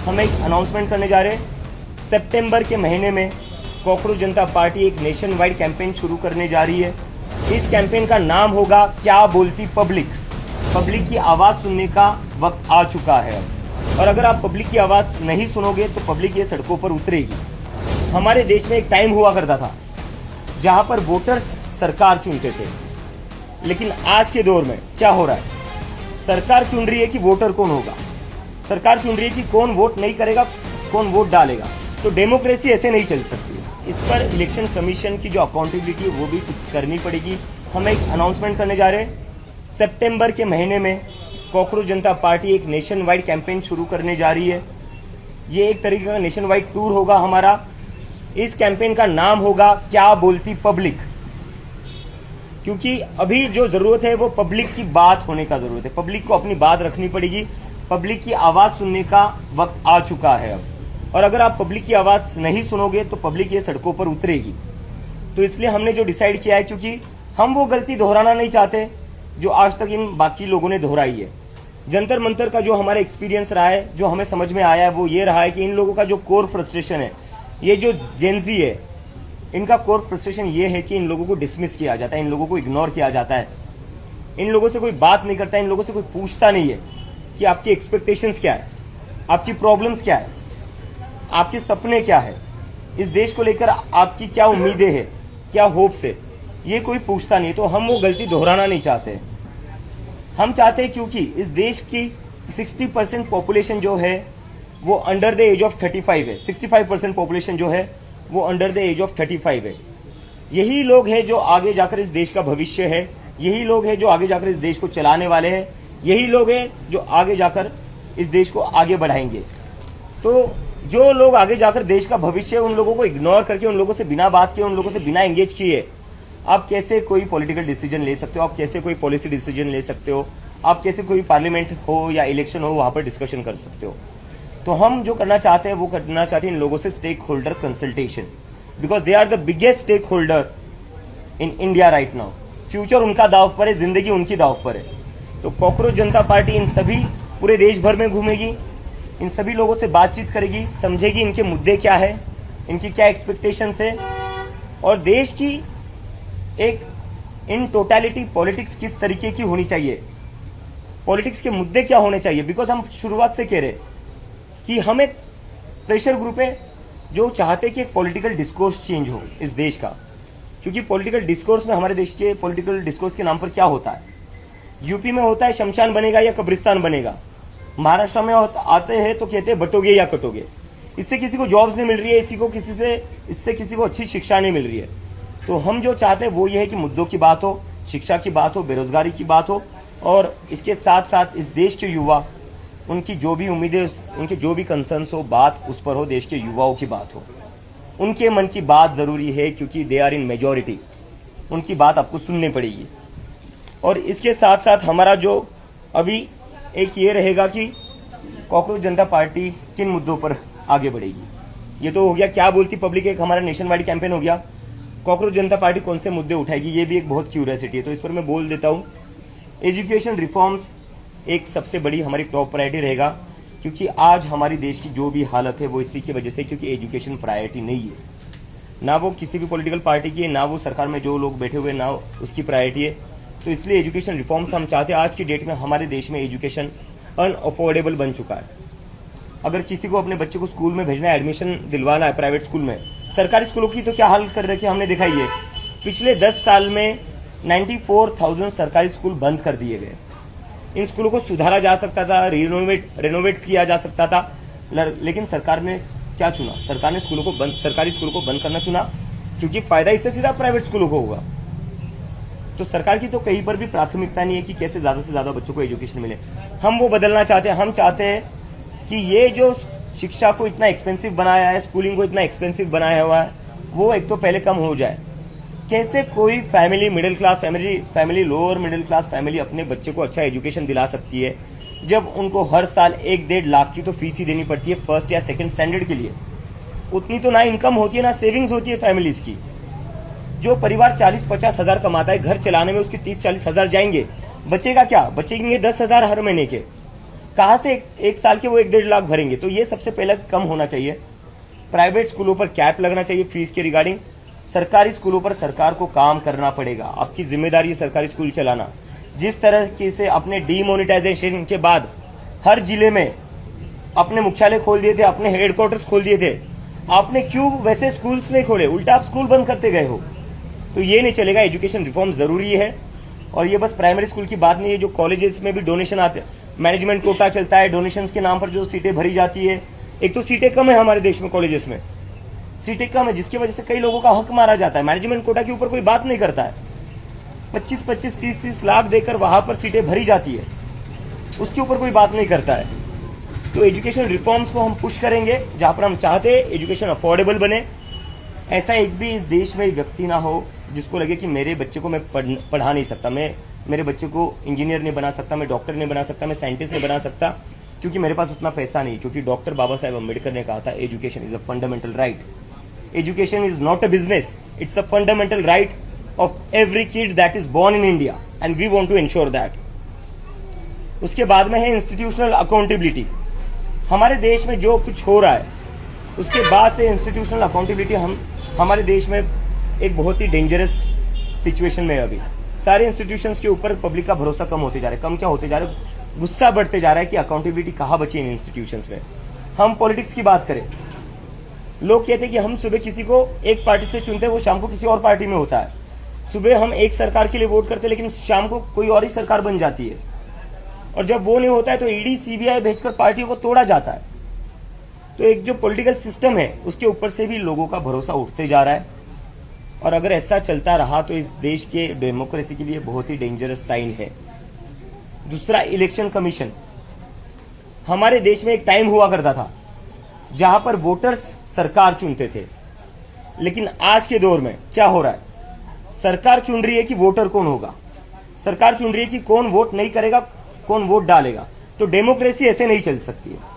हम एक अनाउंसमेंट करने जा रहे हैं। सितंबर के महीने में कॉकरोच जनता पार्टी एक नेशन वाइड कैंपेन शुरू करने जा रही है। इस कैंपेन का नाम होगा क्या बोलती पब्लिक। पब्लिक की आवाज़ सुनने का वक्त आ चुका है और अगर आप पब्लिक की आवाज़ नहीं सुनोगे तो पब्लिक ये सड़कों पर उतरेगी। हमारे देश में एक टाइम हुआ करता था जहां पर वोटर्स सरकार चुनते थे, लेकिन आज के दौर में क्या हो रहा है, सरकार चुन रही है कि वोटर कौन होगा, सरकार चुन रही है कि कौन वोट नहीं करेगा, कौन वोट डालेगा। तो डेमोक्रेसी ऐसे नहीं चल सकती है। इस पर इलेक्शन कमीशन की जो अकाउंटेबिलिटी है वो भी फिक्स करनी पड़ेगी। हम एक अनाउंसमेंट करने जा रहे हैं। सितंबर के महीने में कॉकरोच जनता पार्टी एक नेशन वाइड कैंपेन शुरू करने जा रही है। ये एक तरीके का नेशन वाइड टूर होगा हमारा। इस कैंपेन का नाम होगा क्या बोलती पब्लिक, क्योंकि अभी जो जरूरत है वो पब्लिक की बात होने का जरूरत है। पब्लिक को अपनी बात रखनी पड़ेगी। पब्लिक की आवाज़ सुनने का वक्त आ चुका है अब, और अगर आप पब्लिक की आवाज़ नहीं सुनोगे तो पब्लिक ये सड़कों पर उतरेगी। तो इसलिए हमने जो डिसाइड किया है, क्योंकि हम वो गलती दोहराना नहीं चाहते जो आज तक इन बाकी लोगों ने दोहराई है। जंतर मंतर का जो हमारा एक्सपीरियंस रहा है, जो हमें समझ में आया है, वो ये रहा है कि इन लोगों का जो कोर फ्रस्ट्रेशन है, ये जो जेनजी है, इनका कोर फ्रस्ट्रेशन ये है कि इन लोगों को डिसमिस किया जाता है, इन लोगों को इग्नोर किया जाता है, इन लोगों से कोई बात नहीं करता है, इन लोगों से कोई पूछता नहीं है कि आपकी एक्सपेक्टेशंस क्या है, आपकी प्रॉब्लम्स क्या है, आपके सपने क्या है, इस देश को लेकर आपकी क्या उम्मीदें हैं, क्या होप्स है, ये कोई पूछता नहीं। तो हम वो गलती दोहराना नहीं चाहते। हम चाहते हैं क्योंकि इस देश की 60% पॉपुलेशन जो है वो अंडर द एज ऑफ 35 है। 65% पॉपुलेशन जो है वो अंडर द एज ऑफ 35 है। यही लोग हैं जो आगे जाकर इस देश का भविष्य है, यही लोग हैं जो आगे जाकर इस देश को चलाने वाले हैं, यही लोग हैं जो आगे जाकर इस देश को आगे बढ़ाएंगे। तो जो लोग आगे जाकर देश का भविष्य है, उन लोगों को इग्नोर करके, उन लोगों से बिना बात किए, उन लोगों से बिना एंगेज किए आप कैसे कोई पॉलिटिकल डिसीजन ले सकते हो, आप कैसे कोई पॉलिसी डिसीजन ले सकते हो, आप कैसे कोई पार्लियामेंट हो या इलेक्शन हो वहां पर डिस्कशन कर सकते हो। तो हम जो करना चाहते हैं वो करना चाहते हैं इन लोगों से stakeholder consultation, because they are the biggest stakeholder in India right now. Future उनका दाव पर है, जिंदगी उनकी दाव पर है। तो कॉकरोच जनता पार्टी इन सभी पूरे देश भर में घूमेगी, इन सभी लोगों से बातचीत करेगी, समझेगी इनके मुद्दे क्या है, इनकी क्या एक्सपेक्टेशंस है, और देश की एक इन टोटलिटी पॉलिटिक्स किस तरीके की होनी चाहिए, पॉलिटिक्स के मुद्दे क्या होने चाहिए। बिकॉज हम शुरुआत से कह रहे कि हम एक प्रेशर ग्रुप है जो चाहते कि एक पॉलिटिकल डिस्कोर्स चेंज हो इस देश का, क्योंकि पॉलिटिकल डिस्कोर्स में हमारे देश के पॉलिटिकल डिस्कोर्स के नाम पर क्या होता है, यूपी में होता है शमशान बनेगा या कब्रिस्तान बनेगा, महाराष्ट्र में आते हैं तो कहते हैं बटोगे या कटोगे। इससे किसी को जॉब्स नहीं मिल रही है, इससे किसी को अच्छी शिक्षा नहीं मिल रही है। तो हम जो चाहते हैं वो ये है कि मुद्दों की बात हो, शिक्षा की बात हो, बेरोजगारी की बात हो, और इसके साथ साथ इस देश के युवा, उनकी जो भी उम्मीदें, उनके जो भी कंसर्न्स हो, बात उस पर हो, देश के युवाओं की बात हो, उनके मन की बात ज़रूरी है, क्योंकि दे आर इन मेजॉरिटी, उनकी बात आपको सुननी पड़ेगी। और इसके साथ साथ हमारा जो अभी एक ये रहेगा कि कॉकरोच जनता पार्टी किन मुद्दों पर आगे बढ़ेगी। ये तो हो गया क्या बोलती पब्लिक, एक हमारा नेशन वाइड कैंपेन हो गया। कॉकरोच जनता पार्टी कौन से मुद्दे उठाएगी, ये भी एक बहुत क्यूरियोसिटी है, तो इस पर मैं बोल देता हूँ। एजुकेशन रिफॉर्म्स एक सबसे बड़ी हमारी टॉप प्रायोरिटी रहेगा, क्योंकि आज हमारी देश की जो भी हालत है वो इसी की वजह से, क्योंकि एजुकेशन प्रायोरिटी नहीं है, ना वो किसी भी पॉलिटिकल पार्टी की है, ना वो सरकार में जो लोग बैठे हुए ना उसकी प्रायोरिटी है। तो इसलिए एजुकेशन रिफॉर्म्स हम चाहते हैं। आज की डेट में हमारे देश में एजुकेशन अनअफोर्डेबल बन चुका है। अगर किसी को अपने बच्चे को स्कूल में भेजना है, एडमिशन दिलवाना है प्राइवेट स्कूल में, सरकारी स्कूलों की तो क्या हाल कर रखी है हमने दिखाई है। पिछले 10 साल में 94,000 सरकारी स्कूल बंद कर दिए गए। इन स्कूलों को सुधारा जा सकता था, रेनोवेट किया जा सकता था, लेकिन सरकार ने क्या चुना, सरकार ने सरकारी स्कूलों को बंद करना चुना, क्योंकि फायदा इससे सीधा प्राइवेट स्कूलों को होगा। तो सरकार की तो कहीं पर भी प्राथमिकता नहीं है कि कैसे ज्यादा से ज्यादा बच्चों को एजुकेशन मिले। हम वो बदलना चाहते हैं। हम चाहते हैं कि ये जो शिक्षा को इतना एक्सपेंसिव बनाया है, स्कूलिंग को इतना एक्सपेंसिव बनाया हुआ है, वो एक तो पहले कम हो जाए। कैसे कोई family, middle class family, lower middle class family अपने बच्चे को अच्छा एजुकेशन दिला सकती है, जब उनको हर साल 1-1.5 लाख की तो फीस ही देनी पड़ती है फर्स्ट या सेकंड स्टैंडर्ड के लिए। उतनी तो ना इनकम होती है, ना सेविंग्स होती है फैमिलीज की। जो परिवार 40-50 हज़ार कमाता है, घर चलाने में उसके 30-40 हज़ार जाएंगे, बचेगा क्या? बचेंगे 10 हज़ार हर महीने के। कहाँ से एक साल के वो 1-1.5 लाख भरेंगे? तो ये सबसे पहले कम होना चाहिए। प्राइवेट स्कूलों पर कैप लगना चाहिए फीस के रिगार्डिंग। सरकारी स्कूलों पर सरकार को काम करना पड़ेगा। आपकी जिम्मेदारी है सरकारी स्कूल चलाना। जिस तरह से अपने डीमोनेटाइजेशन के बाद हर जिले में अपने मुख्यालय खोल दिए थे, अपने हेडक्वार्टर्स खोल दिए थे, आपने क्यों वैसे स्कूल्स नहीं खोले? उल्टा आप स्कूल बंद करते गए हो। तो ये नहीं चलेगा। एजुकेशन रिफॉर्म जरूरी है। और ये बस प्राइमरी स्कूल की बात नहीं है, जो कॉलेजेस में भी डोनेशन आते, मैनेजमेंट कोटा चलता है, डोनेशंस के नाम पर जो सीटें भरी जाती है। एक तो सीटें कम है हमारे देश में, कॉलेजेस में सीटें कम है, जिसकी वजह से कई लोगों का हक मारा जाता है। मैनेजमेंट कोटा के ऊपर कोई बात नहीं करता है। 25-25, 30-30 लाख देकर वहां पर सीटें भरी जाती है, उसके ऊपर कोई बात नहीं करता है। तो एजुकेशन रिफॉर्म्स को हम पुश करेंगे, जहां पर हम चाहते हैं एजुकेशन अफोर्डेबल बने। ऐसा एक भी इस देश में व्यक्ति ना हो जिसको लगे कि मेरे बच्चे को मैं पढ़ा नहीं सकता, मैं मेरे बच्चे को इंजीनियर नहीं बना सकता, मैं डॉक्टर नहीं बना सकता, मैं साइंटिस्ट नहीं बना सकता, क्योंकि मेरे पास उतना पैसा नहीं। क्योंकि डॉक्टर बाबा साहेब अम्बेडकर ने कहा था, education is a fundamental right. Education is not a business, it's a fundamental right of every kid that is born in India and we want to ensure that. उसके बाद में है इंस्टीट्यूशनल अकाउंटेबिलिटी। हमारे देश में जो कुछ हो रहा है उसके बाद से इंस्टीट्यूशनल अकाउंटेबिलिटी हमारे देश में एक बहुत ही डेंजरस सिचुएशन में है। अभी सारे इंस्टीट्यूशंस के ऊपर पब्लिक का भरोसा कम होते जा रहा है। कम क्या होते जा रहा है, गुस्सा बढ़ते जा रहा है कि अकाउंटेबिलिटी कहाँ बची इन इंस्टीट्यूशंस में। हम पॉलिटिक्स की बात करें, लोग कहते हैं कि हम सुबह किसी को एक पार्टी से चुनते हैं, वो शाम को किसी और पार्टी में होता है। सुबह हम एक सरकार के लिए वोट करते हैं, लेकिन शाम को कोई और ही सरकार बन जाती है। और जब वो नहीं होता है तो ईडी सीबीआई भेजकर पार्टियों को तोड़ा जाता है। तो एक जो पॉलिटिकल सिस्टम है उसके ऊपर से भी लोगों का भरोसा उठते जा रहा है। और अगर ऐसा चलता रहा तो इस देश के डेमोक्रेसी के लिए बहुत ही डेंजरस साइन है। दूसरा, इलेक्शन कमीशन। हमारे देश में एक टाइम हुआ करता था जहां पर वोटर्स सरकार चुनते थे, लेकिन आज के दौर में क्या हो रहा है, सरकार चुन रही है कि वोटर कौन होगा, सरकार चुन रही है कि कौन वोट नहीं करेगा, कौन वोट डालेगा। तो डेमोक्रेसी ऐसे नहीं चल सकती है।